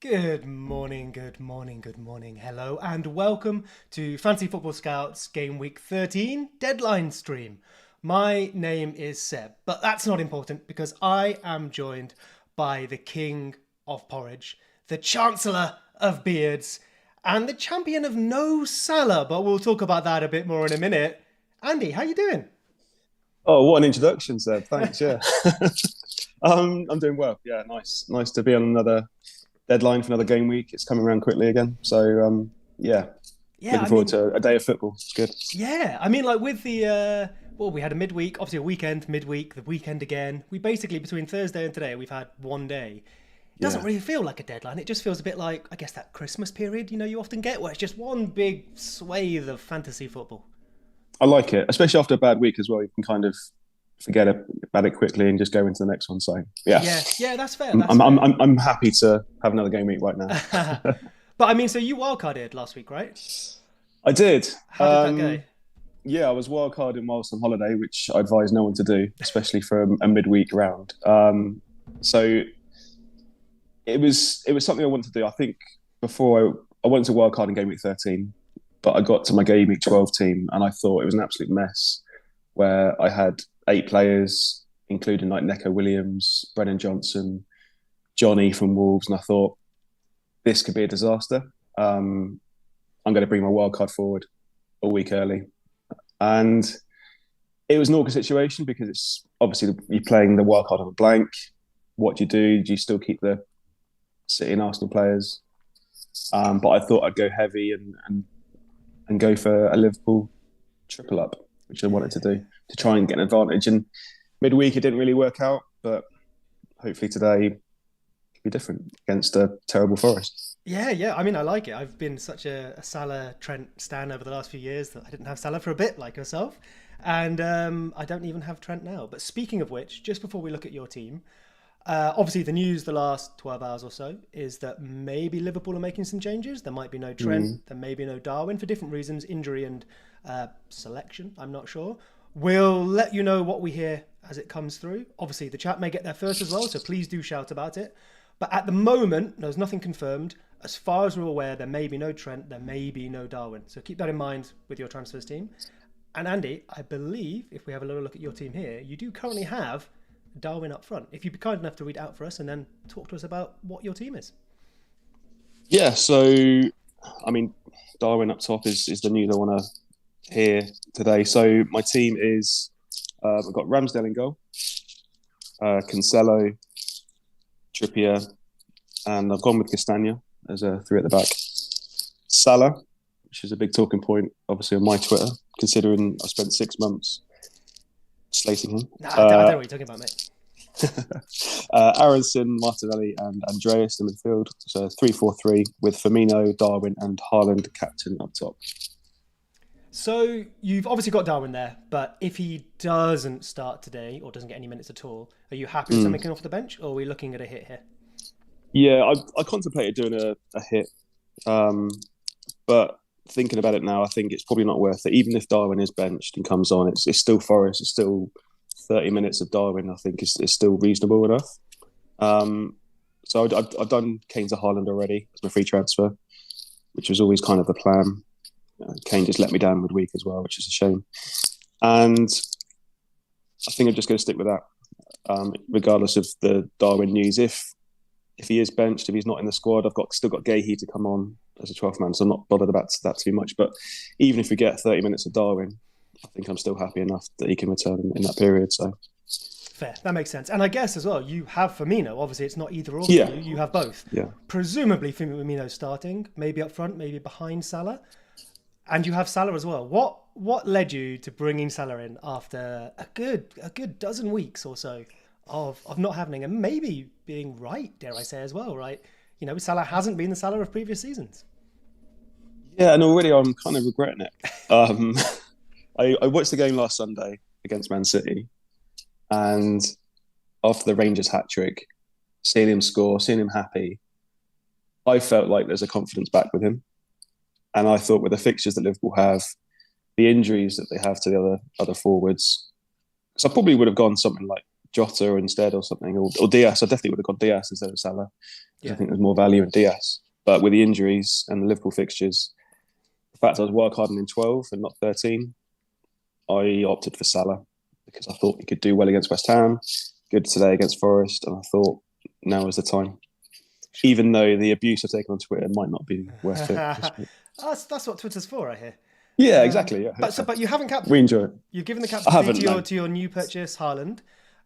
Good morning, good morning, good morning. Hello, and welcome to Fantasy Football Scouts Gameweek 13 deadline stream. My name is Seb, but that's not important because I am joined by the king of porridge, the chancellor of beards, and the champion of no Salah, but we'll talk about that a bit more in a minute. Andy, how you doing? Oh, what an introduction, Seb. Thanks. Yeah, I'm doing well. Yeah, nice to be on another deadline for another game week. It's coming around quickly again. So, yeah, Yeah, looking I forward mean, to a day of football. It's good. Yeah, I mean, like with the well, we had a midweek, obviously a weekend, midweek, the weekend again. We basically between Thursday and today, we've had one day. It doesn't Yeah, really feel like a deadline. It just feels a bit like, I guess, that Christmas period. You often get where it's just one big swathe of fantasy football. I like it, especially after a bad week as well. You can kind of forget about it quickly and just go into the next one. So, yeah, Yeah, yeah, that's fair. I'm That's I'm I'm, fair. I'm I'm happy to have another game week right now. But I mean, so you wildcarded last week, right? I did. How did that go? Yeah, I was wildcarding whilst on holiday, which I advise no one to do, especially for a midweek round. So it was something I wanted to do. I think before I went to wildcard in game week 13, but I got to my game week 12 team and I thought it was an absolute mess where I had 8 players, including like Neco Williams, Brennan Johnson, Johnny from Wolves, and I thought this could be a disaster. I'm going to bring my wildcard forward a week early, and it was an awkward situation because it's obviously you're playing the wildcard on a blank. What do you do? Do you still keep the City and Arsenal players? But I thought I'd go heavy and go for a Liverpool triple up, which I wanted to do to try and get an advantage. And midweek it didn't really work out, but hopefully today could be different against a terrible Forest. Yeah, yeah. I mean, I like it. I've been such a Salah Trent stan over the last few years that I didn't have Salah for a bit, like yourself, and I don't even have Trent now. But speaking of which, just before we look at your team, obviously the news the last 12 hours or so is that maybe Liverpool are making some changes. There might be no Trent, Mm. there may be no Darwin for different reasons, injury and selection. I'm not sure. We'll let you know what we hear as it comes through. Obviously, the chat may get there first as well, so please do shout about it. But at the moment, there's nothing confirmed. As far as we're aware, there may be no Trent, there may be no Darwin. So keep that in mind with your transfers team. And Andy, I believe if we have a little look at your team here, you do currently have Darwin up front. If you'd be kind enough to read it out for us and then talk to us about what your team is. Yeah, so I mean, Darwin up top is the news I want to hear today. So my team is I've got Ramsdale in goal, Cancelo, Trippier, and I've gone with Castagna as a three at the back. Salah, which is a big talking point, obviously on my Twitter, considering I spent 6 months slating him. Nah, I don't know what you're talking about, mate. Aronson, Martinelli, and Andreas in midfield. So 3-4-3 with Firmino, Darwin, and Haaland captain up top. So you've obviously got Darwin there, but if he doesn't start today or doesn't get any minutes at all, are you happy with something Mm. coming off the bench, or are we looking at a hit here? Yeah, I contemplated doing a hit, um, but thinking about it now, I think it's probably not worth it. Even if Darwin is benched and comes on, it's still Forest. It's still 30 minutes of Darwin. I think is still reasonable enough. Um, so I've done Kane to Haaland already as my free transfer, which was always kind of the plan. Kane just let me down midweek as well, which is a shame. And I think I'm just going to stick with that, regardless of the Darwin news. If he is benched, if he's not in the squad, I've got still got Gahey to come on as a 12th man, so I'm not bothered about that too much. But even if we get 30 minutes of Darwin, I think I'm still happy enough that he can return in that period. So Fair, that makes sense. And I guess as well, you have Firmino. Obviously, it's not either or for yeah, you. You have both. yeah, Presumably, Firmino starting, maybe up front, maybe behind Salah, and you have Salah as well. What led you to bringing Salah in after a good dozen weeks or so of not having and maybe being right, dare I say as well, right? Salah hasn't been the Salah of previous seasons. yeah. And already I'm kind of regretting it. Um, I watched the game last Sunday against Man City, and after the Rangers hat trick, seeing him score, seeing him happy, I felt like there's a confidence back with him. And I thought with the fixtures that Liverpool have, the injuries that they have to the other forwards, because I probably would have gone something like Jota instead or something, or Diaz. I definitely would have got Diaz instead of Salah because Yeah. I think there's more value in Diaz. But with the injuries and the Liverpool fixtures, the fact I was wildcarding in 12 and not 13, I opted for Salah because I thought he could do well against West Ham, good today against Forest, and I thought now is the time. Even though the abuse I've taken on Twitter might not be worth it. That's what Twitter's for, I hear. Yeah, exactly. Yeah, But you haven't captained. We enjoy it. You've given the I captaincy haven't, to your no. to your new purchase, Haaland.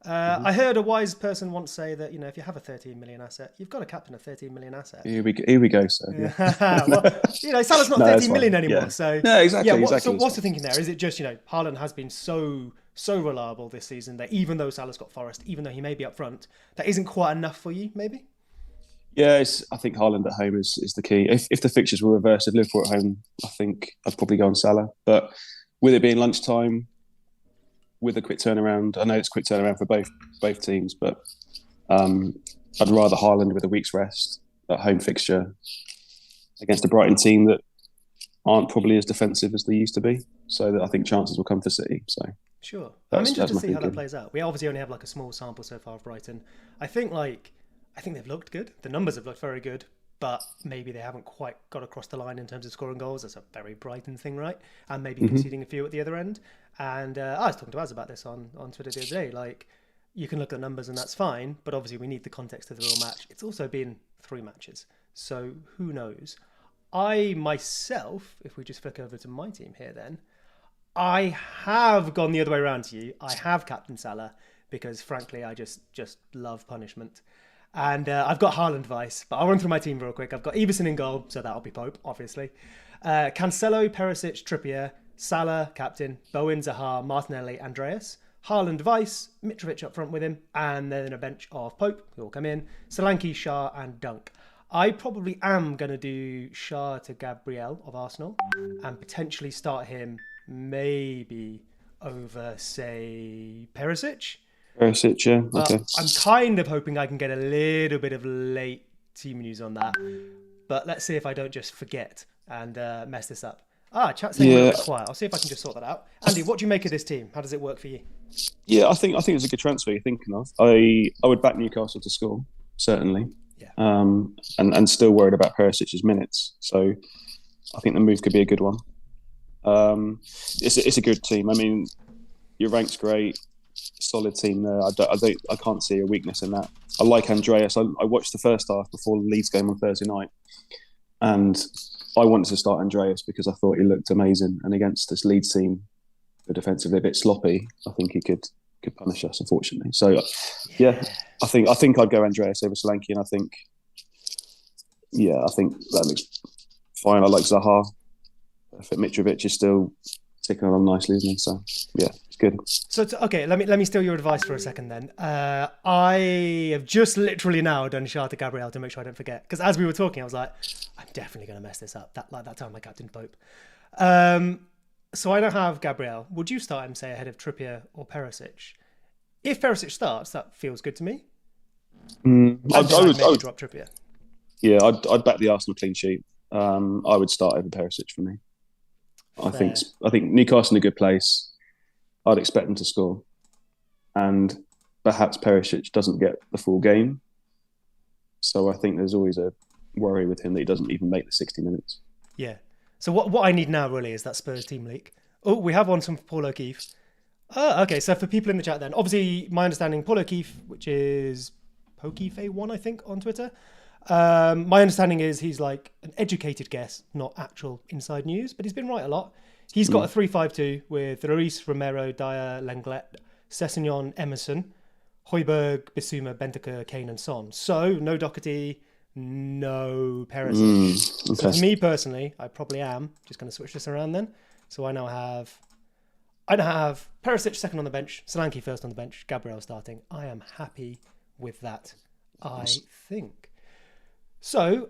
I heard a wise person once say that if you have a 13 million asset, you've got to captain a 13 million asset. Here we go, sir. Yeah. Well, Salah's not No, 13 it's million fine. anymore. Yeah. So No, exactly. So what's the thinking there? Is it just Haaland has been so reliable this season that even though Salah's got Forest, even though he may be up front, that isn't quite enough for you, maybe? Yeah, I think Haaland at home is the key. If the fixtures were reversed, if Liverpool at home, I think I'd probably go on Salah. But with it being lunchtime, with a quick turnaround, I know it's quick turnaround for both teams, but I'd rather Haaland with a week's rest at home fixture against a Brighton team that aren't probably as defensive as they used to be. So that I think chances will come for City. So sure, I'm interested to see how that thinking. plays out. We obviously only have a small sample so far of Brighton. I think they've looked good. The numbers have looked very good, but maybe they haven't quite got across the line in terms of scoring goals. That's a very Brighton thing, right? And maybe conceding a few at the other end. And I was talking to Az about this on Twitter the other day. You can look at numbers and that's fine, but obviously we need the context of the real match. It's also been 3 matches, so who knows? I myself, if we just flick over to my team here then, I have gone the other way around to you. I have captain Salah because frankly I just love punishment. And I've got Haaland vice, but I'll run through my team real quick. I've got Everson in goal, so that'll be Pope, obviously. Cancelo, Perisic, Trippier, Salah, captain, Bowen, Zaha, Martinelli, Andreas. Haaland vice, Mitrovic up front with him, and then a bench of Pope, who will come in, Solanke, Shah, and Dunk. I probably am going to do Shah to Gabriel of Arsenal and potentially start him maybe over, say, Perisic. Perisic, yeah. Okay. I'm kind of hoping I can get a little bit of late team news on that. But let's see if I don't just forget and mess this up. Chat's saying a little bit quiet. I'll see if I can just sort that out. Andy, what do you make of this team? How does it work for you? Yeah, I think it's a good transfer you're thinking of. I would back Newcastle to score, certainly. Yeah. And still worried about Perisic's minutes. So I think the move could be a good one. It's a good team. I mean, your rank's great. Solid team there. I can't see a weakness in that. I like Andreas. I watched the first half before the Leeds game on Thursday night, and I wanted to start Andreas because I thought he looked amazing. And against this Leeds team, who are defensively a bit sloppy, I think he could punish us, unfortunately. So yeah, I think I'd go Andreas over Solanke, and I think that looks fine. I like Zaha. Mitrovic is still ticking along nicely, isn't he? So yeah, it's good. So okay, let me steal your advice for a second then. I have just literally now done Shah to Gabriel to make sure I don't forget. Because as we were talking, I was like, I'm definitely going to mess this up. That time I captained Pope. So I don't have Gabriel. Would you start him, say, ahead of Trippier or Perisic? If Perisic starts, that feels good to me. I would maybe drop Trippier. Yeah, I'd back the Arsenal clean sheet. I would start over Perisic for me. I think Newcastle in a good place. I'd expect them to score, and perhaps Perisic doesn't get the full game. So I think there's always a worry with him that he doesn't even make the 60 minutes. Yeah. So what I need now really is that Spurs team leak. Oh, we have one from Paul O'Keefe. Okay, so for people in the chat then, obviously my understanding, Paul O'Keefe, which is Pokefe1, I think, on Twitter. My understanding is he's like an educated guess, not actual inside news, but he's been right a lot. He's got a 3-5-2 with Ruiz, Romero, Dyer, Lenglet, Sessegnon, Emerson, Højbjerg, Bissouma, Bentancur, Kane and Son. So no Doherty, no Perisic. Okay. So for me personally, I probably am just going to switch this around then. So I now have Perisic second on the bench, Solanke first on the bench, Gabriel starting. I am happy with that, I think. So,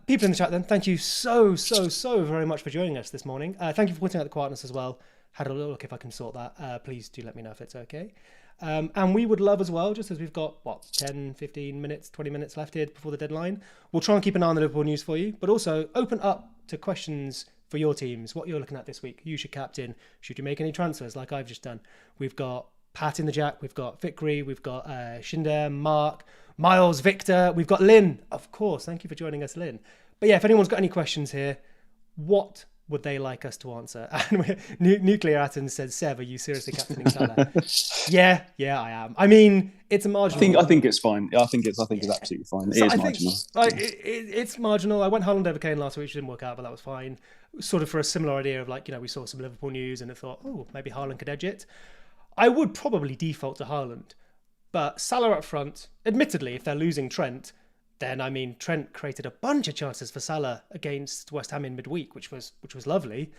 people in the chat then, thank you so very much for joining us this morning. Thank you for pointing out the quietness as well. Had a little look if I can sort that. Please do let me know if it's okay. And we would love as well, just as we've got, 10, 15 minutes, 20 minutes left here before the deadline, we'll try and keep an eye on the Liverpool news for you, but also open up to questions for your teams, what you're looking at this week, who you should captain, should you make any transfers like I've just done. We've got Pat in the Jack, we've got Vikri, we've got Shinder, Mark, Miles, Victor, we've got Lynn. Of course, thank you for joining us, Lynn. But yeah, if anyone's got any questions here, what would they like us to answer? And Nuclear Atom says, Sev, are you seriously captaining Salah? yeah, I am. I mean, it's a marginal. I think it's fine. I think it's absolutely fine. It is marginal. It's marginal. I went Haaland over Kane last week, which didn't work out, but that was fine. Sort of for a similar idea of like, we saw some Liverpool news and I thought, oh, maybe Haaland could edge it. I would probably default to Haaland, but Salah up front, admittedly, if they're losing Trent, then I mean Trent created a bunch of chances for Salah against West Ham in midweek, which was lovely.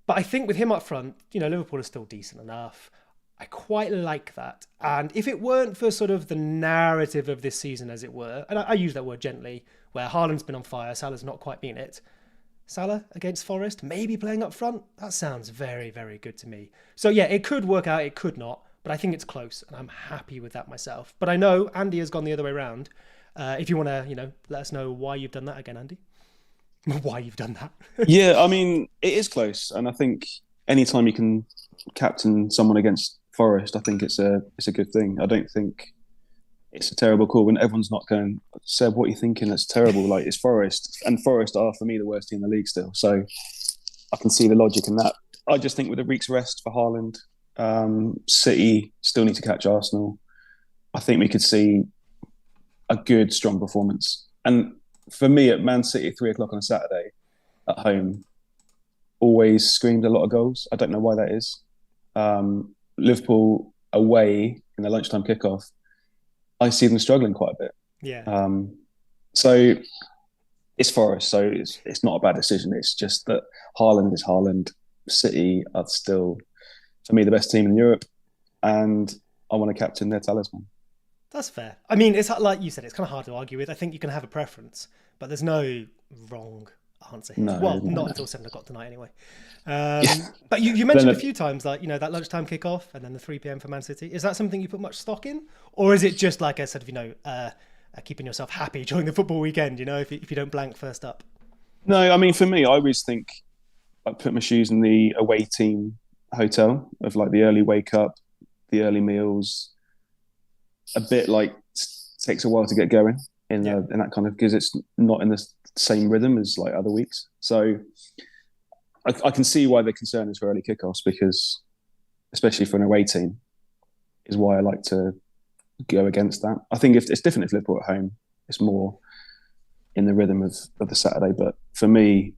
But I think with him up front, Liverpool is still decent enough. I quite like that. And if it weren't for sort of the narrative of this season, as it were, and I use that word gently, where Haaland's been on fire, Salah's not quite been it. Salah against Forest, maybe playing up front. That sounds very, very good to me. So yeah, it could work out, it could not, but I think it's close, and I'm happy with that myself. But I know Andy has gone the other way around. If you want to, let us know why you've done that again, Andy. Why you've done that? Yeah, I mean, it is close, and I think anytime you can captain someone against Forest, I think it's a good thing. I don't think it's a terrible call when everyone's not going, Seb, what are you thinking? That's terrible. Like, it's Forest, and Forest are for me the worst team in the league still. So I can see the logic in that. I just think with a week's rest for Haaland, City still need to catch Arsenal. I think we could see a good, strong performance. And for me, at Man City at 3 o'clock on a Saturday at home, always screamed a lot of goals. I don't know why that is. Liverpool away in the lunchtime kickoff, I see them struggling quite a bit. Yeah. So it's Forest, so it's not a bad decision. It's just that Haaland is Haaland. City are still, for me, the best team in Europe, and I want to captain their talisman. That's fair. I mean, it's like you said, it's kind of hard to argue with. I think you can have a preference, but there's no wrong answer here. Not until 7 o'clock tonight anyway. But you mentioned a few times, like, that lunchtime kickoff and then the 3 p.m. for Man City. Is that something you put much stock in? Or is it just, like I said, keeping yourself happy during the football weekend, if you don't blank first up? No, I mean, for me, I always think I put my shoes in the away team hotel of like the early wake up, the early meals, a bit like takes a while to get going in that kind of, because it's not in the same rhythm as like other weeks. So I can see why the concern is for early kickoffs, because especially for an away team is why I like to go against that. I think if it's different if Liverpool at home, it's more in the rhythm of the Saturday. But for me,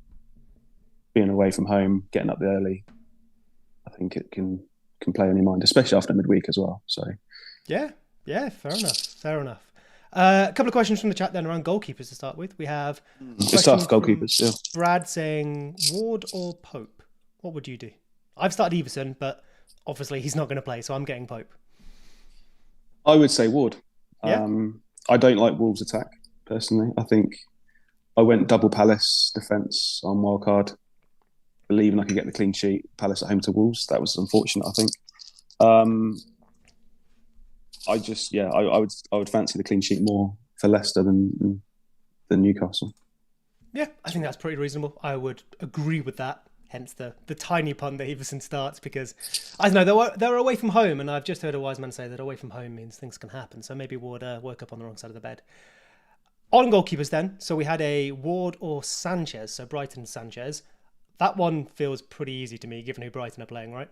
being away from home, getting up there early, I think it can play on your mind, especially after midweek as well. So yeah, fair enough. A couple of questions from the chat then around goalkeepers to start with. We have it's tough, goalkeepers. Yeah. Brad saying Ward or Pope. What would you do? I've started Everson, but obviously he's not going to play, so I'm getting Pope. I would say Ward. Yeah. I don't like Wolves' attack personally. I think I went double Palace defence on wildcard, believing I could get the clean sheet. Palace at home to Wolves. That was unfortunate, I think. I would fancy the clean sheet more for Leicester than Newcastle. Yeah, I think that's pretty reasonable. I would agree with that. Hence the tiny pun that Everson starts, because I don't know, they're away from home, and I've just heard a wise man say that away from home means things can happen. So maybe Ward woke up on the wrong side of the bed. On goalkeepers then, so we had a Ward or Sanchez, so Brighton Sanchez. That one feels pretty easy to me, given who Brighton are playing, right?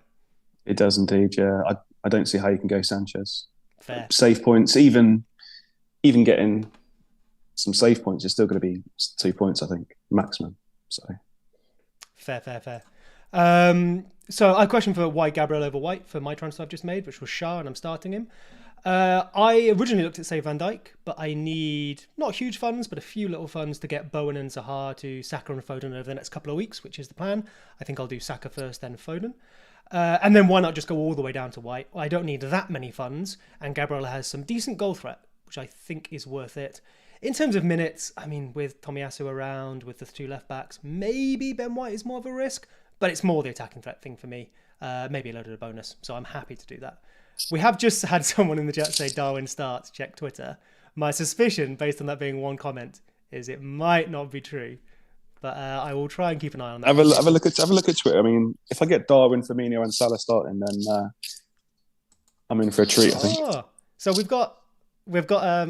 It does indeed, yeah. I don't see how you can go Sanchez. Fair. Save points, even getting some save points is still going to be 2 points, I think, maximum. So fair. So I have a question for why Gabriel over White for my transfer I've just made, which was Shah, and I'm starting him. I originally looked at, say, Van Dijk, but I need not huge funds, but a few little funds to get Bowen and Zaha to Saka and Foden over the next couple of weeks, which is the plan. I think I'll do Saka first, then Foden. And then why not just go all the way down to White? I don't need that many funds, and Gabriel has some decent goal threat, which I think is worth it. In terms of minutes, I mean, with Tomiyasu around, with the 2 left-backs, maybe Ben White is more of a risk, but it's more the attacking threat thing for me. Maybe a loaded bonus, so I'm happy to do that. We have just had someone in the chat say Darwin starts, check Twitter. My suspicion, based on that being one comment, is it might not be true. But I will try and keep an eye on that. Have a look at Twitter. I mean, if I get Darwin, Firmino, and Salah starting, then I'm in for a treat, I think. Oh, so we've got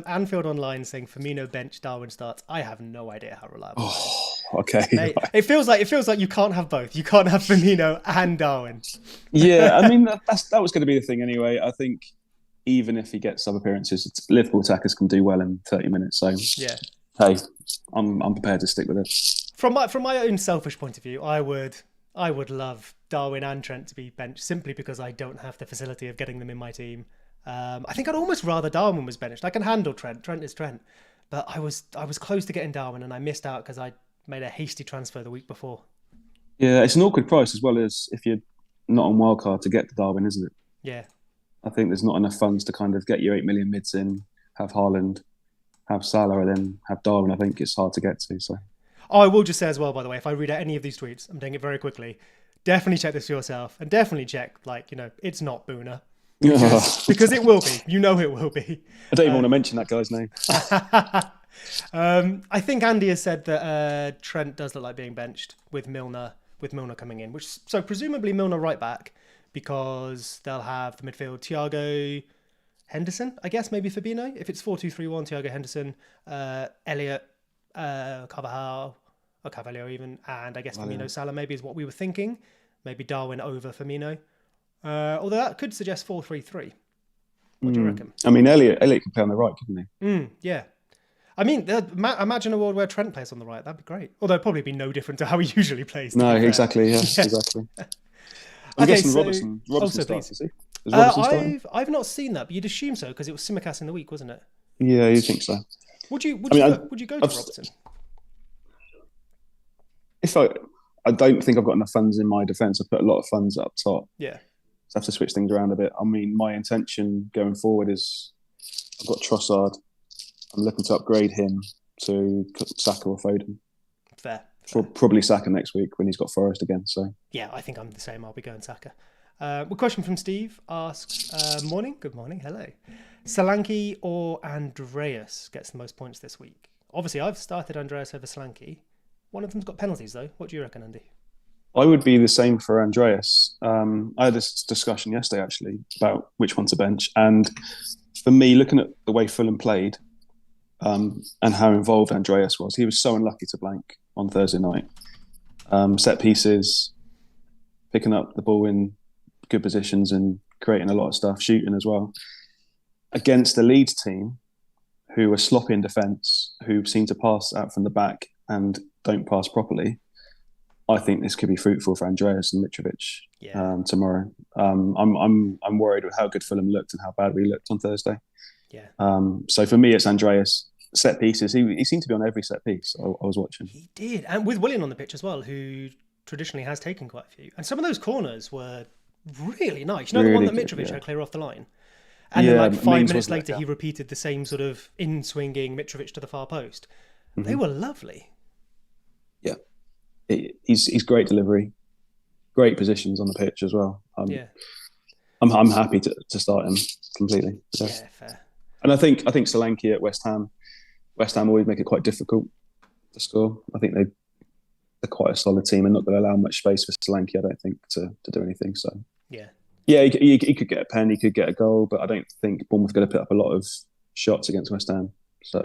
Anfield Online saying Firmino bench, Darwin starts. I have no idea how reliable that is. Oh, okay. Mate, it feels like you can't have both. You can't have Firmino and Darwin. Yeah, I mean that was going to be the thing anyway. I think even if he gets sub appearances, Liverpool attackers can do well in 30 minutes. So Yeah. hey, I'm prepared to stick with it. From my own selfish point of view, I would love Darwin and Trent to be benched simply because I don't have the facility of getting them in my team. I think I'd almost rather Darwin was benched. I can handle Trent. Trent is Trent, but I was close to getting Darwin and I missed out because I made a hasty transfer the week before. Yeah, it's an awkward price as well as if you're not on wildcard to get to Darwin, isn't it? Yeah. I think there's not enough funds to kind of get your 8 million mids in, have Haaland, have Salah, and then have Darwin. I think it's hard to get to. So. Oh, I will just say as well, by the way, if I read out any of these tweets, I'm doing it very quickly. Definitely check this for yourself, and definitely check, it's not Boona. Because it will be. You know it will be. I don't even want to mention that guy's name. I think Andy has said that Trent does look like being benched with Milner coming in, so presumably Milner right back because they'll have the midfield Thiago Henderson, I guess maybe Fabinho. If it's 4-2-3-1, Thiago Henderson, Elliot, Carvajal, or Carvalho even, and I guess Firmino Salah maybe is what we were thinking. Maybe Darwin over Firmino. Although that could suggest 4-3-3. What do you reckon? I mean, Elliot could play on the right, couldn't he? Yeah. I mean, imagine a world where Trent plays on the right. That'd be great. Although it'd probably be no different to how he usually plays. No, exactly. Yeah, exactly. I'm guessing Robertson starts, is he? Does Robertson start? I've not seen that, but you'd assume so because it was Simicast in the week, wasn't it? Yeah, you think so? Would you go to Robertson? I don't think I've got enough funds in my defence. I put a lot of funds up top. Yeah. So I have to switch things around a bit. I mean, my intention going forward is I've got Trossard. I'm looking to upgrade him to Saka or Foden. Fair. Probably Saka next week when he's got Forest again. So yeah, I think I'm the same. I'll be going Saka. A question from Steve asks, morning, good morning, hello. Solanke or Andreas gets the most points this week? Obviously, I've started Andreas over Solanke. One of them's got penalties, though. What do you reckon, Andy? I would be the same for Andreas. I had this discussion yesterday, actually, about which one to bench. And for me, looking at the way Fulham played and how involved Andreas was, he was so unlucky to blank on Thursday night. Set pieces, picking up the ball in good positions and creating a lot of stuff, shooting as well. Against the Leeds team, who were sloppy in defence, who seem to pass out from the back and don't pass properly, I think this could be fruitful for Andreas and Mitrovic tomorrow. I'm worried with how good Fulham looked and how bad we looked on Thursday. Yeah. So for me, it's Andreas. Set pieces. He seemed to be on every set piece I was watching. He did, and with Willian on the pitch as well, who traditionally has taken quite a few. And some of those corners were really nice. You know, really the one that Mitrovic had clear off the line. And then like 5 minutes later, he repeated the same sort of in-swinging Mitrovic to the far post. Mm-hmm. They were lovely. Yeah. He's great delivery, great positions on the pitch as well. I'm happy to start him completely. So. Yeah, fair. And I think Solanke at West Ham always make it quite difficult to score. I think they're quite a solid team and not going to allow much space for Solanke, I don't think, to do anything. So yeah, he could get a pen, he could get a goal, but I don't think Bournemouth are going to put up a lot of shots against West Ham. So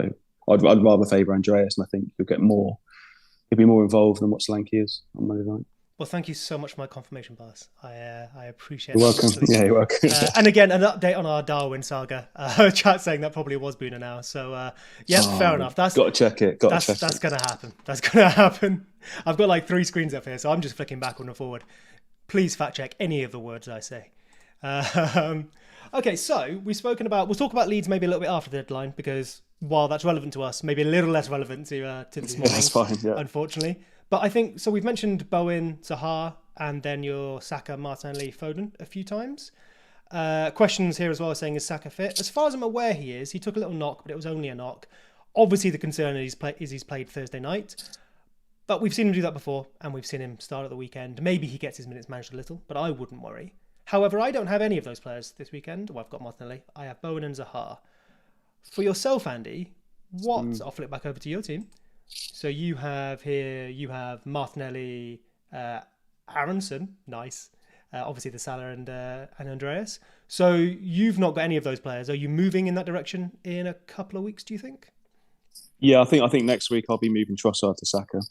I'd rather favour Andreas, and I think he'll be more involved than what Solanke is on Monday night. Well, thank you so much for my confirmation pass. I appreciate it. You're welcome. Yeah, you're welcome. And again, an update on our Darwin saga. Chat saying that probably was Boona now. So, fair enough. Got to check it. That's going to happen. That's going to happen. I've got like 3 screens up here, so I'm just flicking backward and forward. Please fact check any of the words I say. Okay, so we'll talk about Leeds maybe a little bit after the deadline, because while that's relevant to us, maybe a little less relevant to this morning. That's fine, yeah. Unfortunately. But I think, so we've mentioned Bowen, Zaha, and then your Saka, Martinelli, Foden a few times. Questions here as well saying, is Saka fit? As far as I'm aware, he is. He took a little knock, but it was only a knock. Obviously, the concern is he's played Thursday night. But we've seen him do that before, and we've seen him start at the weekend. Maybe he gets his minutes managed a little, but I wouldn't worry. However, I don't have any of those players this weekend. Well, I've got Martinelli. I have Bowen and Zaha. For yourself, Andy, I'll flip back over to your team. So you have Martinelli, Aronson, nice, Obviously, the Salah and Andreas. So you've not got any of those players. Are you moving in that direction in a couple of weeks, do you think? Yeah, I think next week I'll be moving Trossard to Saka.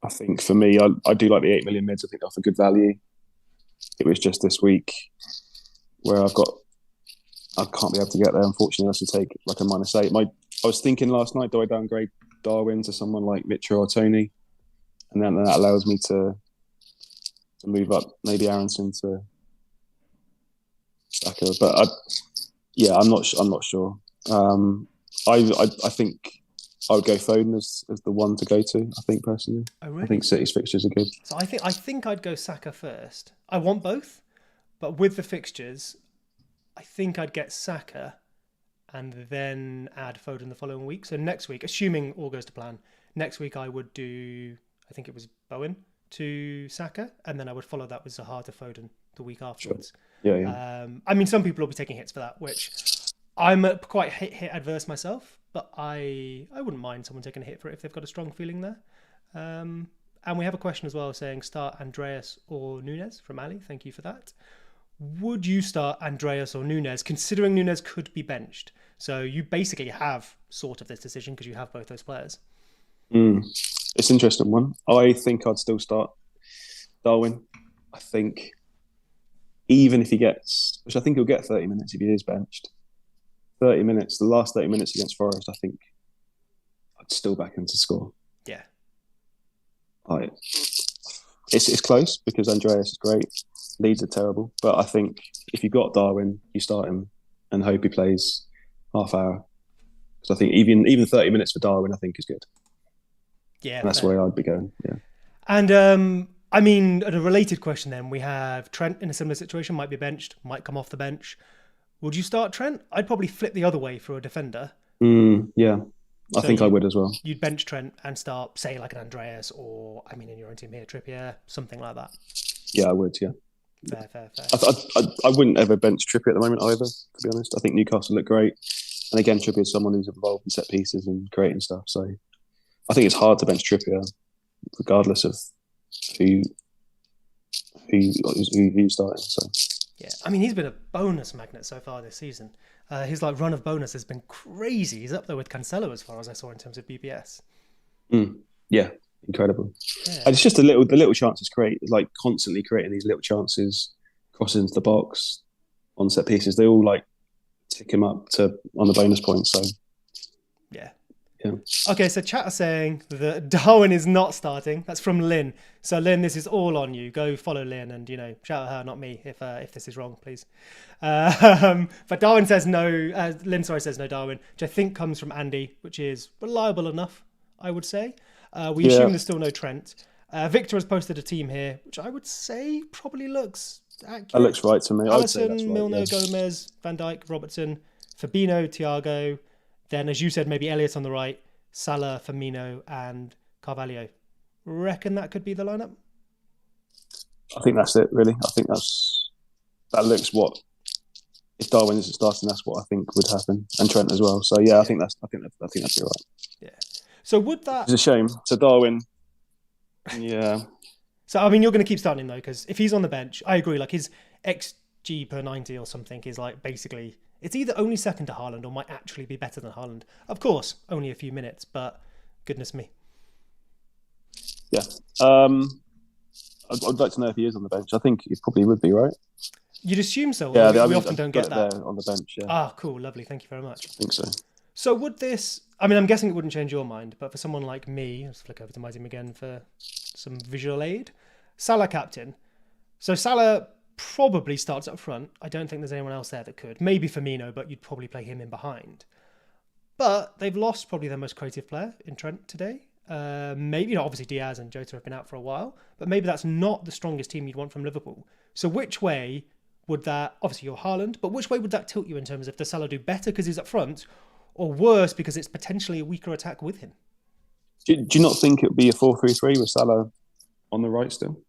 I think for me, I do like the 8 million mids. I think they offer good value. It was just this week where I can't be able to get there. Unfortunately, I have to take like a -8. I was thinking last night, do I downgrade Darwin to someone like Mitchell or Tony, and then that allows me to move up maybe Aronson to Saka. But I'm not sure. I think I would go Foden as the one to go to. I think personally. Oh, really? I think City's fixtures are good. So I think I'd go Saka first. I want both, but with the fixtures, I think I'd get Saka and then add Foden the following week. So next week, assuming all goes to plan, next week I would do, I think it was Bowen to Saka, and then I would follow that with Zaha to Foden the week afterwards. Sure. Yeah. I mean, some people will be taking hits for that, which I'm quite hit adverse myself, but I wouldn't mind someone taking a hit for it if they've got a strong feeling there. And we have a question as well saying start Andreas or Nunes from Ali. Thank you for that. Would you start Andreas or Nunes, considering Nunes could be benched? So you basically have sort of this decision because you have both those players. It's an interesting one. I think I'd still start Darwin. I think even if he gets, which I think he'll get 30 minutes if he is benched, 30 minutes, the last 30 minutes against Forest, I think I'd still back him to score. Yeah. It's close because Andreas is great. Leeds are terrible. But I think if you've got Darwin, you start him and hope he plays half hour. Because I think even 30 minutes for Darwin, I think is good. Yeah. And that's where I'd be going. Yeah. And I mean, a related question then, we have Trent in a similar situation, might be benched, might come off the bench. Would you start Trent? I'd probably flip the other way for a defender. Yeah. I think I would as well. You'd bench Trent and start, say, like an Andreas or, I mean, in your own team here, Trippier, something like that. Yeah, I would, yeah. Fair. I wouldn't ever bench Trippier at the moment either, to be honest. I think Newcastle look great. And again, Trippier is someone who's involved in set pieces and creating stuff. So I think it's hard to bench Trippier, regardless of who's starting. So yeah, I mean, he's been a bonus magnet so far this season. His run of bonus has been crazy. He's up there with Cancelo as far as I saw in terms of BBS. Yeah, incredible. Yeah. And it's just the little chances constantly creating these little chances, crossing into the box, on set pieces. They all tick him up on the bonus points. So yeah. Yeah. Okay, so chat are saying that Darwin is not starting. That's from Lynn. So Lynn, this is all on you. Go follow Lynn and shout at her, not me, if this is wrong, please. But Darwin says no. Lynn, says no Darwin, which I think comes from Andy, which is reliable enough, I would say. We assume there's still no Trent. Victor has posted a team here, which I would say probably looks accurate. That looks right to me. Alisson, Milner, Gomez, Van Dijk, Robertson, Fabinho, Thiago. Then, as you said, maybe Elliott on the right, Salah, Firmino, and Carvalho. Reckon that could be the lineup? I think that's it, really. I think that looks what, if Darwin isn't starting, that's what I think would happen, and Trent as well. So yeah, I think that'd be right. Yeah. So would that? It's a shame. So Darwin, yeah. So I mean, you're going to keep starting him though, because if he's on the bench, I agree. His XG per 90 or something is basically. It's either only second to Haaland or might actually be better than Haaland. Of course, only a few minutes, but goodness me. Yeah. I'd like to know if he is on the bench. I think he probably would be, right? You'd assume so. Yeah, we often don't get that. There on the bench, yeah. Ah, cool. Lovely. Thank you very much. I think so. So would this... I mean, I'm guessing it wouldn't change your mind, but for someone like me, let's flick over to my team again for some visual aid. Salah captain. So Salah... probably starts up front. I don't think there's anyone else there that could. Maybe Firmino, but you'd probably play him in behind. But they've lost probably their most creative player in Trent today. Maybe, obviously Diaz and Jota have been out for a while, but maybe that's not the strongest team you'd want from Liverpool. So which way would that, obviously you're Haaland, but which way would that tilt you in terms of does Salah do better because he's up front, or worse because it's potentially a weaker attack with him? Do you not think it would be a 4-3-3 with Salah on the right still?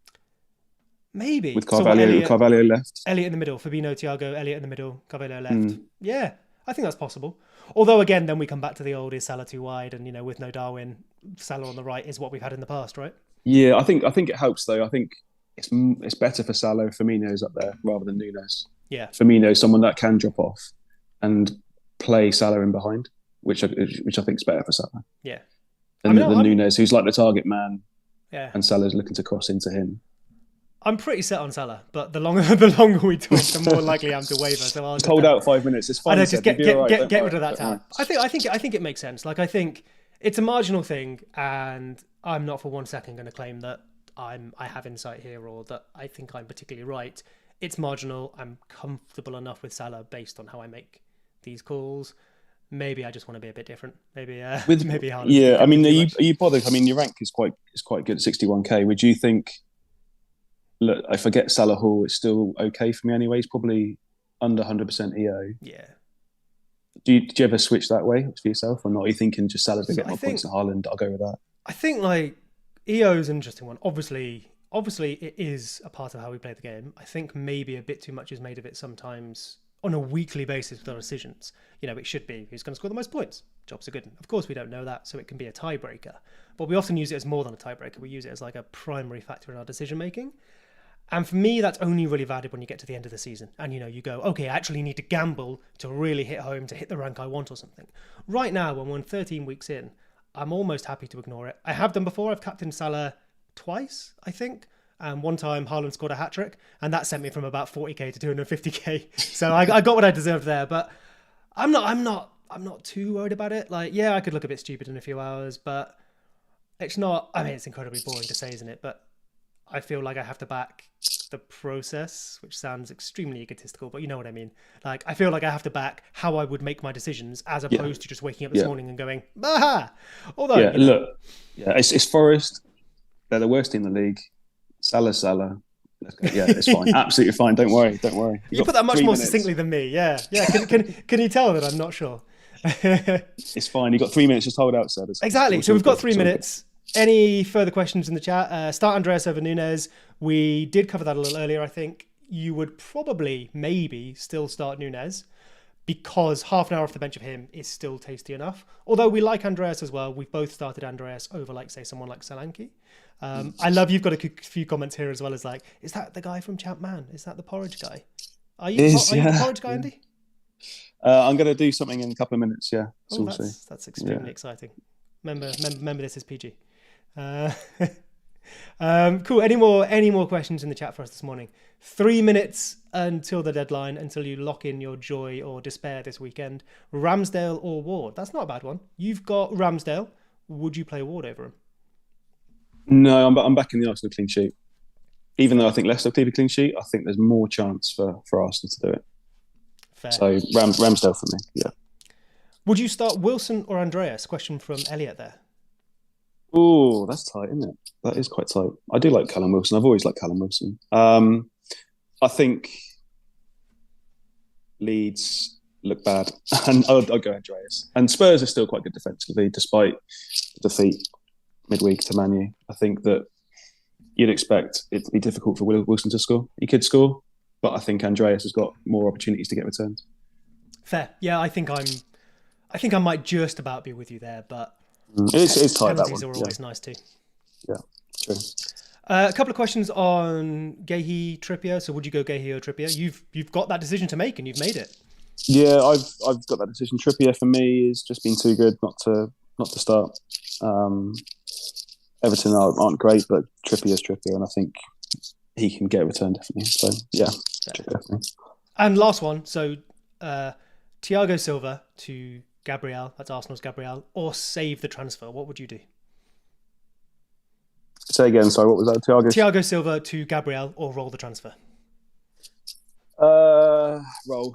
Maybe. With Carvalho left. Elliott in the middle. Fabinho, Thiago, Elliott in the middle, Carvalho left. Yeah, I think that's possible. Although, again, then we come back to the old, is Salah too wide? And, with no Darwin, Salah on the right is what we've had in the past, right? Yeah, I think it helps, though. I think it's better for Salah if Firmino's up there rather than Nunes. Yeah. Firmino's someone that can drop off and play Salah in behind, which I think is better for Salah. Yeah. Than Nunes, who's like the target man, yeah, and Salah's looking to cross into him. I'm pretty set on Salah, but the longer we talk, the more likely I am to waver. So I'll just hold out 5 minutes. It's fine. I know, just get rid of that tab. I think it makes sense. Like, I think it's a marginal thing, and I'm not for 1 second going to claim that I have insight here or that I think I'm particularly right. It's marginal. I'm comfortable enough with Salah based on how I make these calls. Maybe I just want to be a bit different. Maybe maybe Haaland. Yeah, I mean, are you bothered? I mean, your rank is quite good at 61k. Would you think? Look, if I get Salah Hall, it's still okay for me anyway. He's probably under 100% EO. Yeah. Did you ever switch that way for yourself, or not? Are you thinking just Salah's going to get more points than Haaland? I'll go with that. I think like EO is an interesting one. Obviously, it is a part of how we play the game. I think maybe a bit too much is made of it sometimes on a weekly basis with our decisions. You know, it should be who's going to score the most points. Jobs are good. Of course, we don't know that, so it can be a tiebreaker. But we often use it as more than a tiebreaker. We use it as like a primary factor in our decision making. And for me, that's only really valid when you get to the end of the season. And, you go, okay, I actually need to gamble to really hit home, to hit the rank I want or something. Right now, when we're 13 weeks in, I'm almost happy to ignore it. I have done before. I've captained Salah twice, I think. One time, Haaland scored a hat-trick, and that sent me from about 40k to 250k. So I got what I deserved there. But I'm not too worried about it. Like, yeah, I could look a bit stupid in a few hours, but it's not... I mean, it's incredibly boring to say, isn't it? But I feel like I have to back the process, which sounds extremely egotistical, but you know what I mean. Like, I feel like I have to back how I would make my decisions as opposed to just waking up this morning and going, bah! Although, it's Forest. They're the worst team in the league. Salah. Yeah, it's fine. Absolutely fine. Don't worry. You put that much more succinctly than me. Yeah. Can you tell that I'm not sure? It's fine. You've got 3 minutes. Just hold out, sir. Exactly. So we've got 3 minutes. Any further questions in the chat? Start Andreas over Nunes. We did cover that a little earlier. I think you would probably, maybe, still start Nunes because half an hour off the bench of him is still tasty enough. Although we like Andreas as well. We've both started Andreas over, like, say, someone like Solanke. I love you've got a few comments here as well as like, is that the guy from Champ Man? Is that the porridge guy? Are you the porridge guy, Andy? I'm going to do something in a couple of minutes, yeah. So that's extremely exciting. Remember this is PG. Cool. Any more questions in the chat for us this morning? 3 minutes until the deadline, until you lock in your joy or despair this weekend. Ramsdale or Ward? That's not a bad one. You've got Ramsdale. Would you play Ward over him? No, I'm backing the Arsenal clean sheet. Even though I think Leicester will keep a clean sheet, I think there's more chance for Arsenal to do it. Fair. So Ramsdale for me, yeah. Would you start Wilson or Andreas? Question from Elliot there. Oh, that's tight, isn't it? That is quite tight. I do like Callum Wilson. I've always liked Callum Wilson. I think Leeds look bad, and I'll go Andreas. And Spurs are still quite good defensively, despite the defeat midweek to Man U. I think that you'd expect it to be difficult for Wilson to score. He could score, but I think Andreas has got more opportunities to get returns. Fair. Yeah, I think I might just about be with you there, but it's tight, that one. Penalties are always nice too. Yeah, true. A couple of questions on Guéhi, Trippier. So would you go Guéhi or Trippier? You've got that decision to make and you've made it. Yeah, I've got that decision. Trippier for me has just been too good not to start. Everton aren't great, but Trippier's Trippier, and I think he can get a return definitely. So yeah, definitely. And last one, so Thiago Silva to Gabriel, that's Arsenal's Gabriel, or save the transfer. What would you do? Say again, sorry, what was that? Thiago Silva to Gabriel or roll the transfer? Roll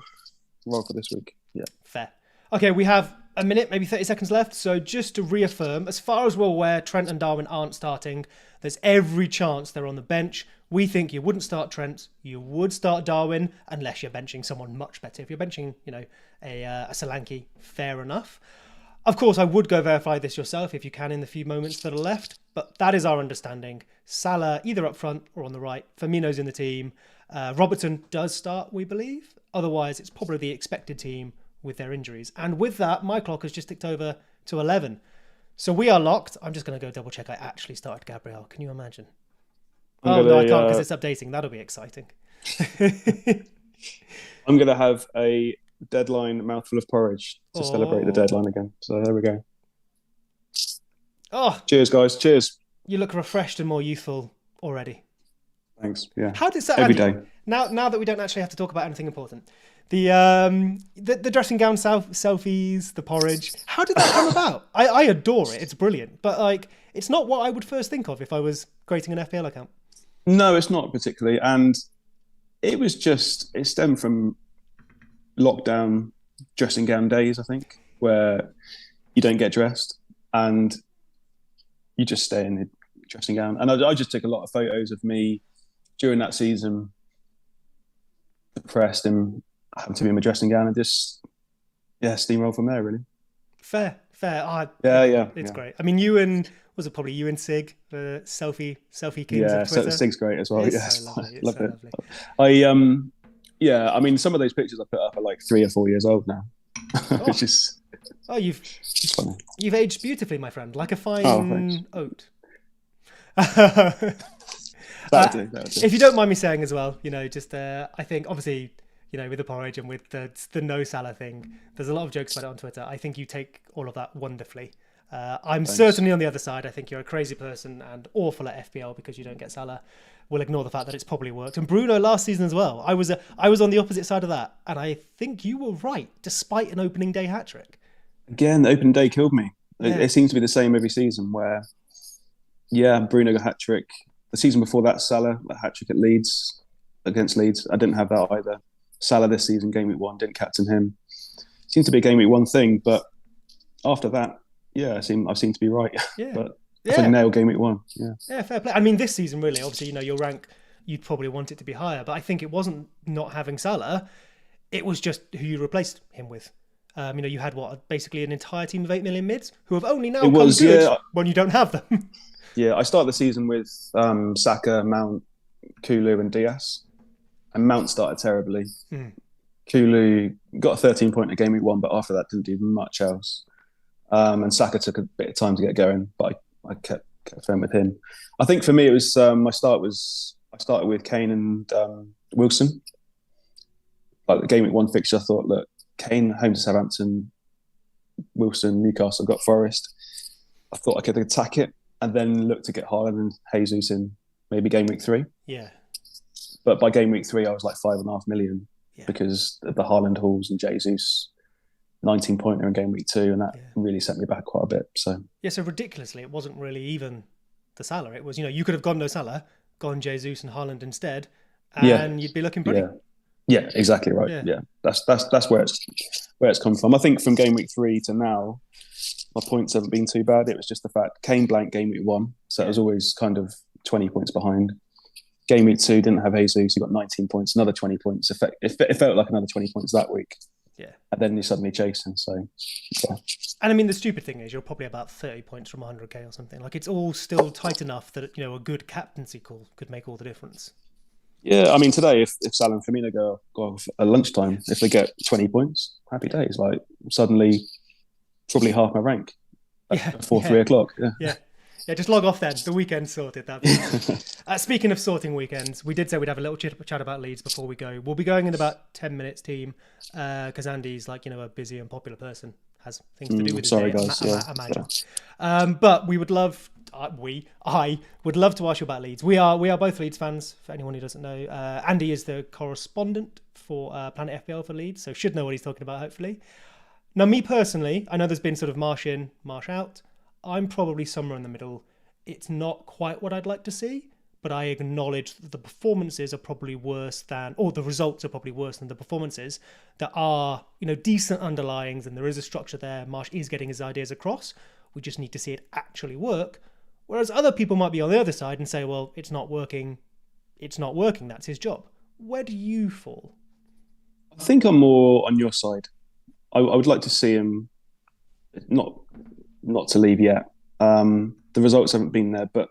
for this week. Yeah. Fair. Okay, we have a minute, maybe 30 seconds left. So just to reaffirm, as far as we're aware, Trent and Darwin aren't starting. There's every chance they're on the bench. We think you wouldn't start Trent. You would start Darwin unless you're benching someone much better. If you're benching, a Solanke, fair enough. Of course, I would go verify this yourself if you can in the few moments that are left. But that is our understanding. Salah either up front or on the right. Firmino's in the team. Robertson does start, we believe. Otherwise, it's probably the expected team with their injuries. And with that, my clock has just ticked over to 11. So we are locked. I'm just going to go double check I actually started Gabriel. Can you imagine? I'm Oh no, I gonna can't because it's updating. That'll be exciting. I'm gonna have a deadline mouthful of porridge to celebrate the Oh, deadline again. So there we go. oh, Cheers, guys. Cheers. you look refreshed and more youthful already. Thanks. Yeah. How did that, Every Andy? day. Now that we don't actually have to talk about anything important, the dressing gown selfies, the porridge. How did that come about? I adore it. It's brilliant, but like, it's not what I would first think of if I was creating an FPL account. No, it's not particularly. And it stemmed from lockdown dressing gown days, I think, where you don't get dressed and you just stay in the dressing gown. And I just took a lot of photos of me during that season, depressed and having to be in my dressing gown and just, steamroll from there, really. Fair. It's Yeah. great. I mean, you and was it probably you and Sig, the selfie kings Yeah, of Twitter? Sig's great as well. It's Yeah, so lovely. It's love so it. lovely. I mean, some of those pictures I put up are like 3 or 4 years old now, which is Oh, you've funny. aged beautifully, my friend, like a Oh, thanks. fine oat. That'll do. If you don't mind me saying as well, just I think obviously, with the porridge and with the no Salah thing, there's a lot of jokes about it on Twitter. I think you take all of that wonderfully. I'm certainly on the other side. I think you're a crazy person and awful at FPL because you don't get Salah. We'll ignore the fact that it's probably worked. And Bruno last season as well. I was on the opposite side of that, and I think you were right, despite an opening day hat trick. Again, the open day killed me. Yeah. It seems to be the same every season where, Bruno got a hat trick. The season before that, Salah, a hat trick at Leeds, against Leeds. I didn't have that either. Salah this season, game week 1, didn't captain him. Seemed to be a game week 1 thing, but after that, I seem to be right. Yeah. But I think nail game week 1. Yeah. Yeah, fair play. I mean, this season, really, obviously, your rank, you'd probably want it to be higher, but I think it wasn't not having Salah. It was just who you replaced him with. You had basically an entire team of 8 million mids who have only now come good when you don't have them. Yeah, I started the season with Saka, Mount, Kulu, and Diaz, and Mount started terribly. Kulu got a 13-pointer game week 1, but after that didn't do much else. And Saka took a bit of time to get going, but I kept firm with him. I think for me it was I started with Kane and Wilson. Like the game week 1 fixture, I thought, look, Kane home to Southampton, Wilson, Newcastle got Forest. I thought I could attack it and then look to get Haaland and Jesus in maybe game week 3. Yeah. But by game week 3, I was like 5.5 million because of the Haaland hauls and Jesus 19-pointer in game week 2, and that really set me back quite a bit. So ridiculously, it wasn't really even the Salah. It was, you could have gone no Salah, gone Jesus and Haaland instead, and you'd be looking pretty. Yeah, exactly right. Yeah. That's where it's come from. I think from game week 3 to now, my points haven't been too bad. It was just the fact Kane blank game week 1, so it was always kind of 20 points behind. Game week 2 didn't have Jesus, he got 19 points, another 20 points. It felt like another 20 points that week. Yeah. And then you're suddenly chasing. So, yeah. And I mean, the stupid thing is you're probably about 30 points from 100k or something. Like, it's all still tight enough that, a good captaincy call could make all the difference. Yeah, I mean, today, if Salah and Firmino go off at lunchtime, if they get 20 points, happy days. Like, suddenly, probably half my rank before 3 o'clock. Yeah, just log off then. The weekend's sorted. Speaking of sorting weekends, we did say we'd have a little chat about Leeds before we go. We'll be going in about 10 minutes, team, because Andy's like, a busy and popular person, has things to do with his day, guys. I imagine. But we would love, I would love to ask you about Leeds. We are both Leeds fans, for anyone who doesn't know. Andy is the correspondent for Planet FPL for Leeds, so should know what he's talking about, hopefully. Now, me personally, I know there's been sort of marsh in, marsh out. I'm probably somewhere in the middle. It's not quite what I'd like to see, but I acknowledge that the performances are probably worse than, or the results are probably worse than the performances. There are, decent underlyings and there is a structure there. Marsh is getting his ideas across. We just need to see it actually work. Whereas other people might be on the other side and say, well, it's not working. It's not working. That's his job. Where do you fall? I think I'm more on your side. I would like to see him not to leave yet. The results haven't been there, but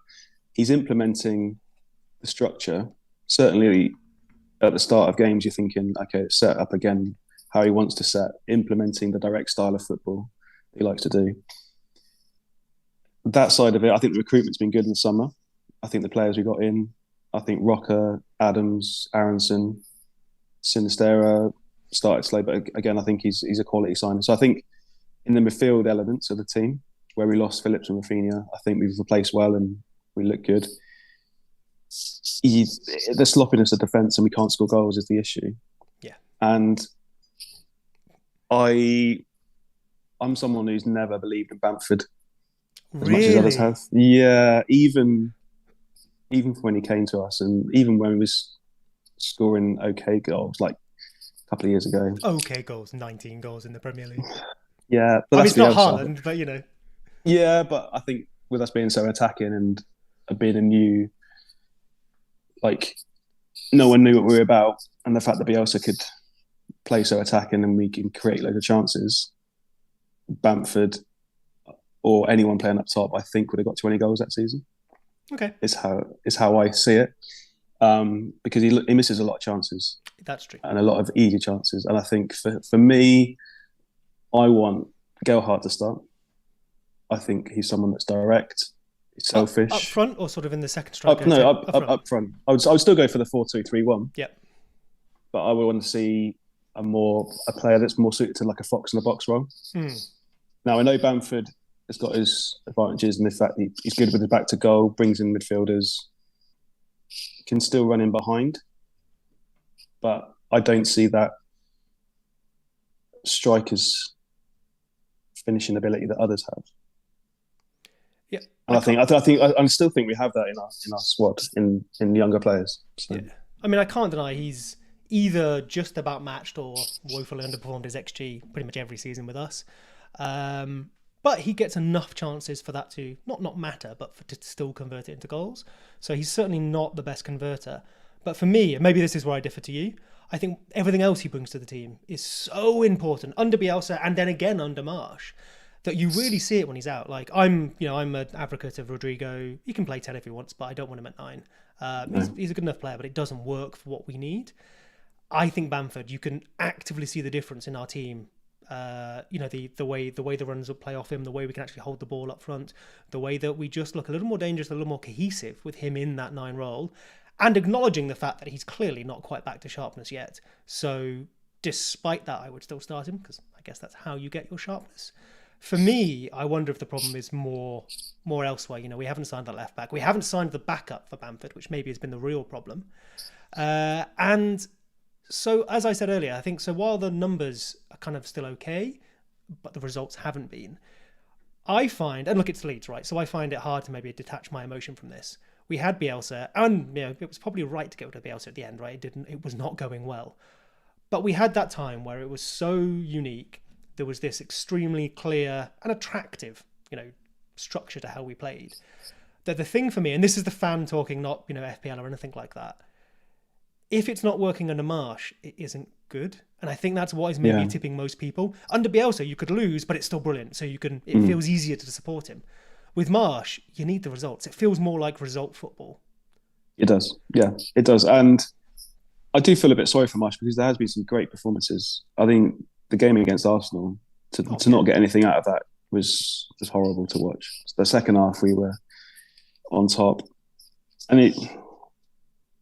he's implementing the structure. Certainly at the start of games, you're thinking, okay, set up again how he wants to set, implementing the direct style of football he likes to do. That side of it, I think the recruitment's been good in the summer. I think the players we got in I think Rocker, Adams, Aronson, Sinistera started slow, but again, I think he's a quality signer. So I think in the midfield elements of the team, where we lost Phillips and Rafinha, I think we've replaced well and we look good. The sloppiness of defence and we can't score goals is the issue. Yeah. And I'm someone who's never believed in Bamford as much as others have. Yeah, even from when he came to us, and even when he was scoring okay goals, like a couple of years ago. Okay goals, 19 goals in the Premier League. Yeah, but I mean, it's not Haaland, but you know. Yeah, but I think with us being so attacking and being a new, like, no one knew what we were about, and the fact that Bielsa could play so attacking and we can create loads of chances, Bamford or anyone playing up top, I think would have got 20 goals that season. Okay, is how I see it, because he misses a lot of chances. That's true, and a lot of easy chances. And I think for me, I want Gelhardt to start. I think he's someone that's direct, selfish. Up front or sort of in the second striker? Up front. I would still go for the 4-2-3-1. Yeah. But I would want to see a player that's more suited to like a fox in the box role. Now I know Bamford has got his advantages in the fact that he's good with his back to goal, brings in midfielders, can still run in behind. But I don't see that striker's finishing ability that others have. Yeah, and I still think we have that in our squad in younger players. So. Yeah, I mean, I can't deny he's either just about matched or woefully underperformed his XG pretty much every season with us. But he gets enough chances for that to not matter, but to still convert it into goals. So he's certainly not the best converter. But for me, and maybe this is where I differ to you, I think everything else he brings to the team is so important under Bielsa and then again under Marsh that you really see it when he's out. Like I'm an advocate of Rodrigo. He can play 10 if he wants, but I don't want him at 9. He's a good enough player, but it doesn't work for what we need. I think Bamford, you can actively see the difference in our team. The way the runs will play off him, the way we can actually hold the ball up front, the way that we just look a little more dangerous, a little more cohesive with him in that 9 role, and acknowledging the fact that he's clearly not quite back to sharpness yet. So despite that, I would still start him because I guess that's how you get your sharpness. For me, I wonder if the problem is more elsewhere. We haven't signed a left back. We haven't signed the backup for Bamford, which maybe has been the real problem. And so, as I said earlier, I think so while the numbers are kind of still okay, but the results haven't been, I find, and look, it's Leeds, right? So I find it hard to maybe detach my emotion from this. We had Bielsa, and it was probably right to get rid of Bielsa at the end, right? It was not going well. But we had that time where it was so unique. There was this extremely clear and attractive, structure to how we played. That the thing for me, and this is the fan talking, not, FPL or anything like that. If it's not working under Marsh, it isn't good. And I think that's what is maybe tipping most people. Under Bielsa, you could lose, but it's still brilliant. So it feels easier to support him. With Marsh, you need the results. It feels more like result football. It does. Yeah, it does. And I do feel a bit sorry for Marsh because there has been some great performances. I think the game against Arsenal, to not get anything out of that was horrible to watch. The second half, we were on top. And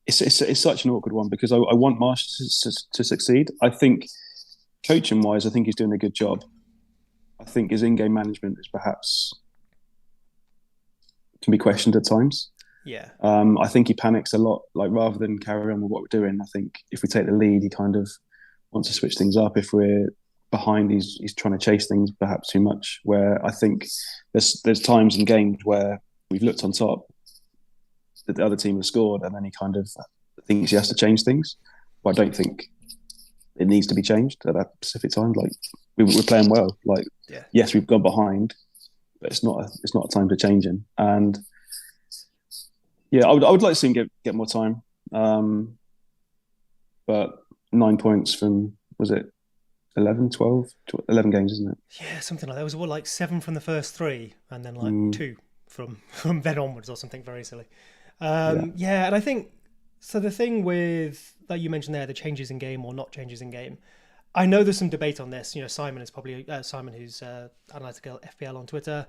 it's such an awkward one because I want Marsh to succeed. I think coaching-wise, I think he's doing a good job. I think his in-game management is perhaps can be questioned at times. Yeah. I think he panics a lot. Like rather than carry on with what we're doing, I think if we take the lead, he kind of wants to switch things up. If we're behind, he's trying to chase things perhaps too much. Where I think there's times in games where we've looked on top, that the other team has scored, and then he kind of thinks he has to change things. But I don't think it needs to be changed at that specific time. Like we're playing well. Like yes, we've gone behind, but it's not a time to change him. And I would like to see him get more time. But 9 points from, was it 11 games, isn't it? Yeah, something like that. It was like 7 from the first 3 and then like 2 from then onwards or something very silly. And I think so. The thing with that you mentioned there, the changes in game or not changes in game, I know there's some debate on this. Simon is probably Simon, who's analytical FPL on Twitter,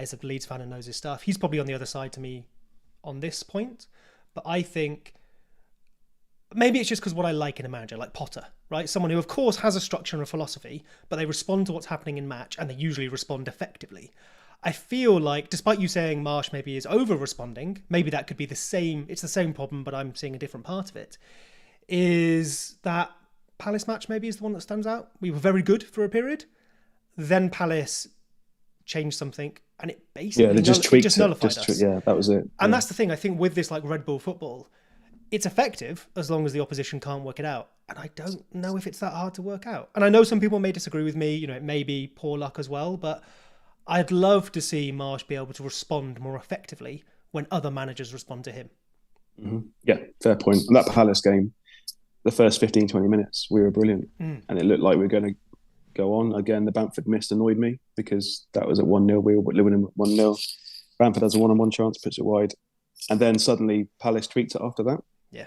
is a Leeds fan and knows his stuff. He's probably on the other side to me on this point. But I think maybe it's just because what I like in a manager, like Potter, right? Someone who, of course, has a structure and a philosophy, but they respond to what's happening in match, and they usually respond effectively. I feel like, despite you saying Marsh maybe is over-responding, maybe that could be the same, it's the same problem, but I'm seeing a different part of it, is that Palace match maybe is the one that stands out. We were very good for a period. Then Palace changed something, and it basically they just tweaked it. Nullified us. Yeah, that was it. And that's the thing, I think, with this like Red Bull football, it's effective as long as the opposition can't work it out. And I don't know if it's that hard to work out. And I know some people may disagree with me, it may be poor luck as well, but I'd love to see Marsh be able to respond more effectively when other managers respond to him. Mm-hmm. Yeah, fair point. And that Palace game, the first 15, 20 minutes, we were brilliant. And it looked like we were going to go on. Again, the Bamford miss annoyed me because that was at 1-0. We were living in 1-0. Bamford has a one-on-one chance, puts it wide. And then suddenly Palace tweaked it after that. Yeah.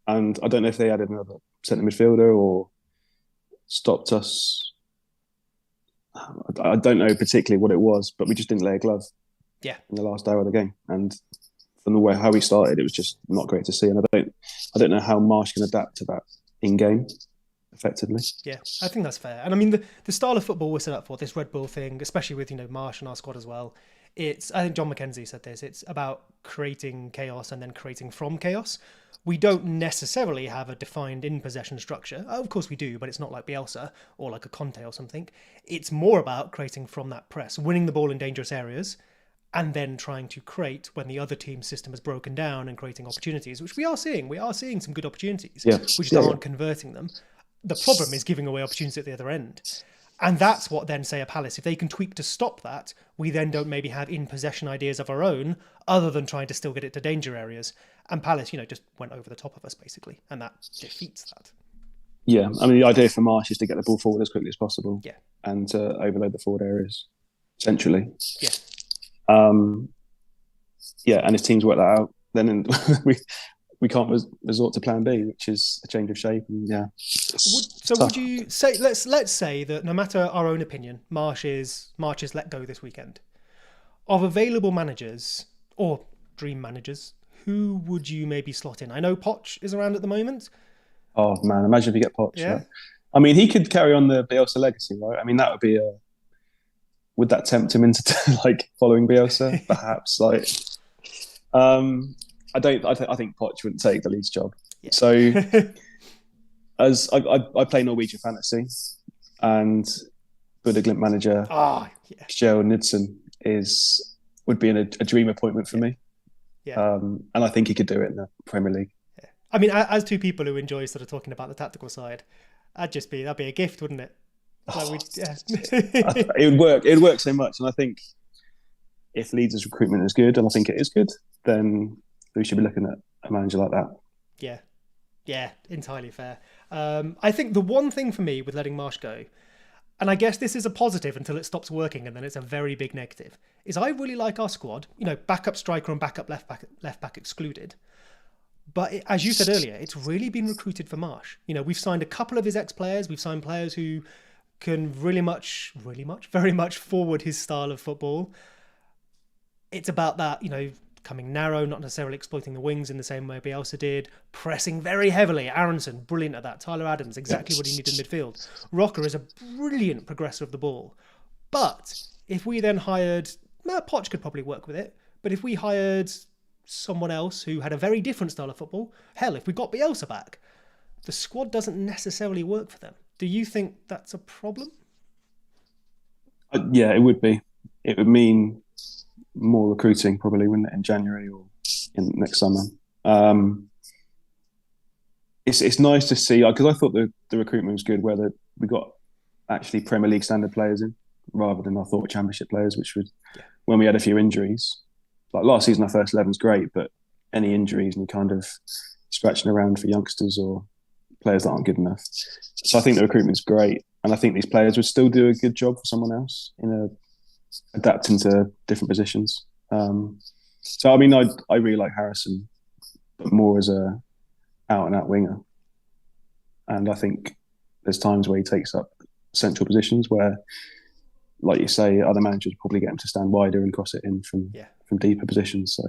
And I don't know if they added another centre midfielder or stopped us. I don't know particularly what it was, but we just didn't lay a glove in the last hour of the game. And from the way how we started, it was just not great to see. And I don't know how Marsh can adapt to that in game effectively. Yeah, I think that's fair. And I mean, the style of football we're set up for, this Red Bull thing, especially with Marsh and our squad as well. I think John McKenzie said this. It's about creating chaos and then creating from chaos. We don't necessarily have a defined in possession structure. Of course we do, but it's not like Bielsa or like a Conte or something. It's more about creating from that press, winning the ball in dangerous areas, and then trying to create when the other team's system has broken down and creating opportunities, which we are seeing. We are seeing some good opportunities. We just aren't converting them. The problem is giving away opportunities at the other end. And that's what then, say, a Palace, if they can tweak to stop that, we then don't maybe have in-possession ideas of our own, other than trying to still get it to danger areas. And Palace, just went over the top of us, basically. And that defeats that. Yeah, I mean, the idea for Marsh is to get the ball forward as quickly as possible. Yeah. And to overload the forward areas, essentially. Yeah. And his teams work that out. Then we can't resort to plan B, which is a change of shape. And would you say, let's say that no matter our own opinion, Marsh is let go this weekend. Of available managers or dream managers, who would you maybe slot in? I know Poch is around at the moment. Oh man, imagine if you get Poch. Yeah. Right? I mean, he could carry on the Bielsa legacy, right? I mean, that would be would that tempt him into like following Bielsa? Perhaps. Like, I think Poch wouldn't take the Leeds job. Yeah. So, as I play Norwegian fantasy, and Buda Glimt manager Kjell Knudsen would be a dream appointment for me. Yeah. And I think he could do it in the Premier League. Yeah. I mean, as two people who enjoy sort of talking about the tactical side, that'd be a gift, wouldn't it? It would work. It would work so much, and I think if Leeds' recruitment is good, and I think it is good, then we should be looking at a manager like that. Yeah, entirely fair. I think the one thing for me with letting Marsh go, and I guess this is a positive until it stops working, and then it's a very big negative, is I really like our squad. Backup striker and backup left back excluded. But as you said earlier, it's really been recruited for Marsh. We've signed a couple of his ex-players. We've signed players who can very much forward his style of football. It's about that, coming narrow, not necessarily exploiting the wings in the same way Bielsa did, pressing very heavily. Aronson, brilliant at that. Tyler Adams, exactly what he needed in midfield. Rocker is a brilliant progressor of the ball. But if we then hired, Poch could probably work with it, but if we hired someone else who had a very different style of football, hell, if we got Bielsa back, the squad doesn't necessarily work for them. Do you think that's a problem? Yeah, it would be. It would mean more recruiting probably, wouldn't it, in January or in next summer. It's nice to see, because I thought the recruitment was good, where we got actually Premier League standard players in rather than I thought Championship players, which would when we had a few injuries. Like last season, our first 11's great, but any injuries and you're kind of scratching around for youngsters or players that aren't good enough. So I think the recruitment's great, and I think these players would still do a good job for someone else adapting to different positions. So I mean, I really like Harrison, but more as a out and out winger. And I think there's times where he takes up central positions where, like you say, other managers probably get him to stand wider and cross it in from deeper positions. So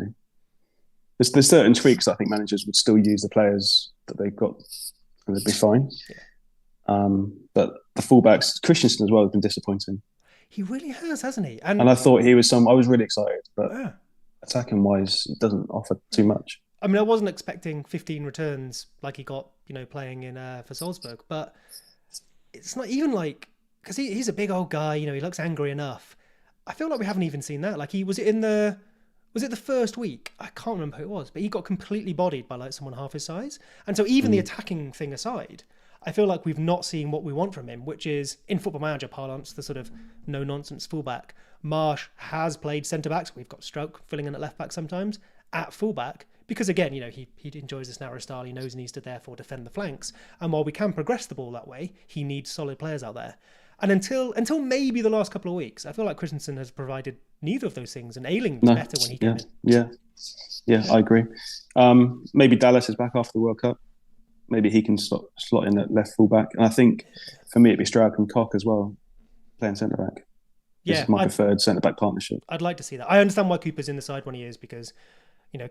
there's certain tweaks that I think managers would still use the players that they've got, and they'd be fine. But the fullbacks, Christensen as well, has been disappointing. He really has, hasn't he? And I thought he was I was really excited, but yeah. attacking wise, it doesn't offer too much. I mean, I wasn't expecting 15 returns like he got, playing in for Salzburg, but it's not even like, because he's a big old guy, he looks angry enough. I feel like we haven't even seen that. Like was it the first week? I can't remember who it was, but he got completely bodied by like someone half his size. And so even the attacking thing aside, I feel like we've not seen what we want from him, which is, in Football Manager parlance, the sort of no-nonsense fullback. Marsh has played centre-backs. We've got Stroke filling in at left-back sometimes, at fullback, because again, he enjoys this narrow style. He knows he needs to therefore defend the flanks. And while we can progress the ball that way, he needs solid players out there. And until maybe the last couple of weeks, I feel like Christensen has provided neither of those things, and Ayling was better when he came in. Yeah, I agree. Maybe Dallas is back after the World Cup. Maybe he can slot in at left fullback. And I think for me, it'd be Stroud and Koch as well, playing centre back. This is my preferred centre back partnership. I'd like to see that. I understand why Cooper's in the side when he is, because,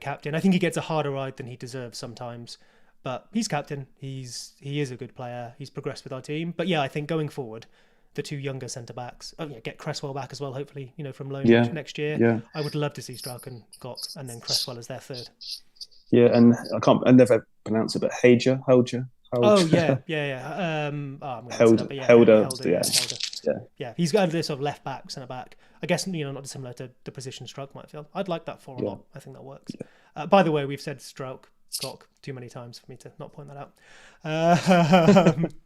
captain. I think he gets a harder ride than he deserves sometimes. But he's captain. He is a good player. He's progressed with our team. But yeah, I think going forward, the two younger centre backs. Get Cresswell back as well. Hopefully, from loan next year. Yeah. I would love to see Stroud and Koch, and then Cresswell as their third. Yeah, and I never pronounce it, but Helder. Oh yeah. Helder. Yeah. He's got this sort of left back, centre back. I guess not dissimilar to the position Stroke might fill. I'd like that for a lot. I think that works. Yeah. By the way, we've said Stroke, Koch too many times for me to not point that out.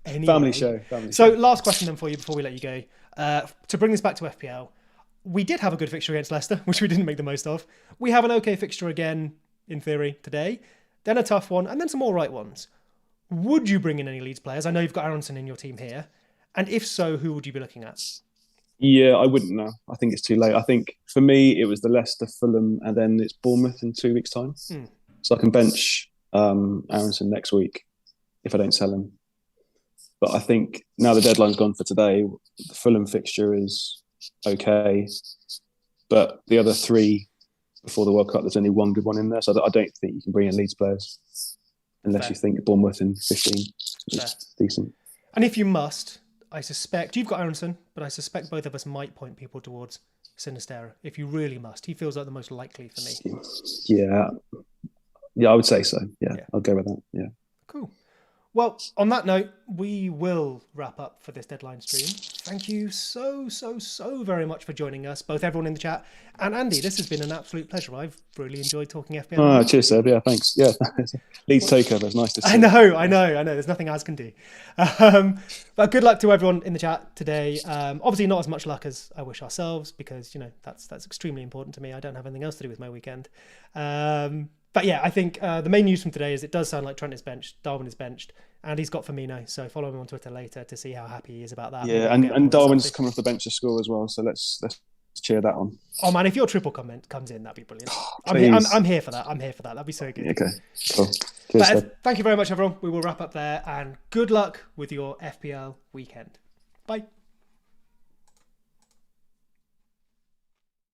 Anyway. Family show. So last question then for you before we let you go. To bring this back to FPL, we did have a good fixture against Leicester, which we didn't make the most of. We have an okay fixture again, in theory, today. Then a tough one, and then some all right ones. Would you bring in any Leeds players? I know you've got Aronson in your team here. And if so, who would you be looking at? Yeah, I wouldn't know. I think it's too late. I think for me, it was the Leicester, Fulham, and then it's Bournemouth in 2 weeks' time. So I can bench Aronson next week if I don't sell him. But I think now the deadline's gone for today, the Fulham fixture is okay. But the other three before the World Cup, there's only one good one in there. So I don't think you can bring in Leeds players unless you think Bournemouth in 15 is decent. And if you must, I suspect, you've got Aronson, but I suspect both of us might point people towards Sinistera. If you really must. He feels like the most likely for me. Yeah, I would say so. Yeah, I'll go with that. Yeah. Cool. Well, on that note, we will wrap up for this deadline stream. Thank you so very much for joining us, both everyone in the chat and Andy. This has been an absolute pleasure. I've really enjoyed talking FPL. Oh, cheers, Seb. Yeah, thanks. Yeah, Leeds takeover. It's nice to see. I know. There's nothing Az can do. But good luck to everyone in the chat today. Obviously, not as much luck as I wish ourselves, because that's extremely important to me. I don't have anything else to do with my weekend. But yeah, I think the main news from today is it does sound like Trent is benched, Darwin is benched, and he's got Firmino. So follow him on Twitter later to see how happy he is about that. Yeah, and Darwin's coming off the bench to score as well. So let's cheer that on. Oh man, if your triple comment comes in, that'd be brilliant. I'm here for that. That'd be so good. Okay, cool. Cheers, thank you very much, everyone. We will wrap up there, and good luck with your FPL weekend. Bye.